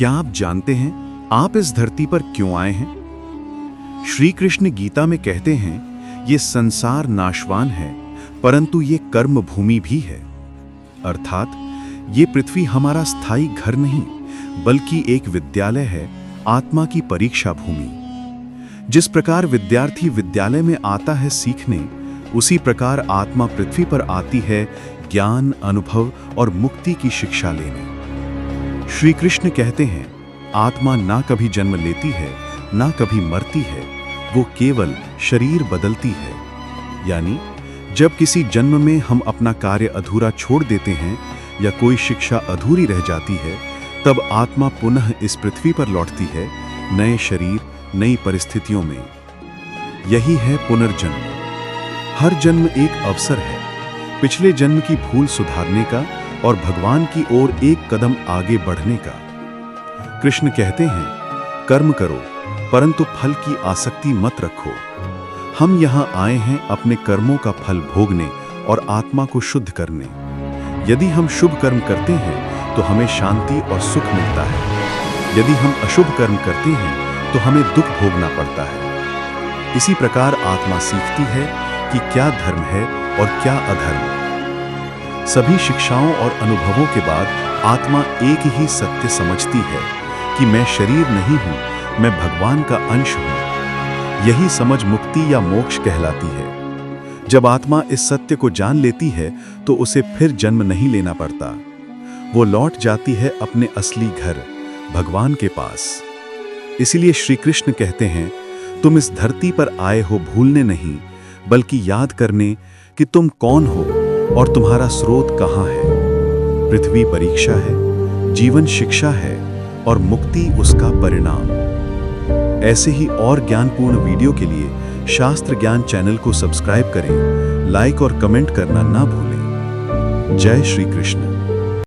क्या आप जानते हैं आप इस धरती पर क्यों आए हैं? श्री कृष्ण गीता में कहते हैं ये संसार नाशवान है, परंतु ये कर्म भूमि भी है। अर्थात ये पृथ्वी हमारा स्थायी घर नहीं, बल्कि एक विद्यालय है, आत्मा की परीक्षा भूमि। जिस प्रकार विद्यार्थी विद्यालय में आता है सीखने, उसी प्रकार आत्मा पृथ्वी पर आती है ज्ञान, अनुभव और मुक्ति की शिक्षा लेने। श्री कृष्ण कहते हैं आत्मा ना कभी जन्म लेती है, ना कभी मरती है, वो केवल शरीर बदलती है। यानी जब किसी जन्म में हम अपना कार्य अधूरा छोड़ देते हैं या कोई शिक्षा अधूरी रह जाती है, तब आत्मा पुनः इस पृथ्वी पर लौटती है, नए शरीर, नई परिस्थितियों में। यही है पुनर्जन्म। हर जन्म एक अवसर है, पिछले जन्म की भूल सुधारने का और भगवान की ओर एक कदम आगे बढ़ने का। कृष्ण कहते हैं कर्म करो, परंतु फल की आसक्ति मत रखो। हम यहाँ आए हैं अपने कर्मों का फल भोगने और आत्मा को शुद्ध करने। यदि हम शुभ कर्म करते हैं तो हमें शांति और सुख मिलता है। यदि हम अशुभ कर्म करते हैं तो हमें दुख भोगना पड़ता है। इसी प्रकार आत्मा सीखती है कि क्या धर्म है और क्या अधर्म। सभी शिक्षाओं और अनुभवों के बाद आत्मा एक ही सत्य समझती है कि मैं शरीर नहीं हूं, मैं भगवान का अंश हूं। यही समझ मुक्ति या मोक्ष कहलाती है। जब आत्मा इस सत्य को जान लेती है तो उसे फिर जन्म नहीं लेना पड़ता। वो लौट जाती है अपने असली घर, भगवान के पास। इसीलिए श्री कृष्ण कहते हैं तुम इस धरती पर आए हो भूलने नहीं, बल्कि याद करने कि तुम कौन हो और तुम्हारा स्रोत कहाँ है। पृथ्वी परीक्षा है, जीवन शिक्षा है और मुक्ति उसका परिणाम। ऐसे ही और ज्ञानपूर्ण वीडियो के लिए शास्त्र ज्ञान चैनल को सब्सक्राइब करें, लाइक और कमेंट करना ना भूलें। जय श्री कृष्ण।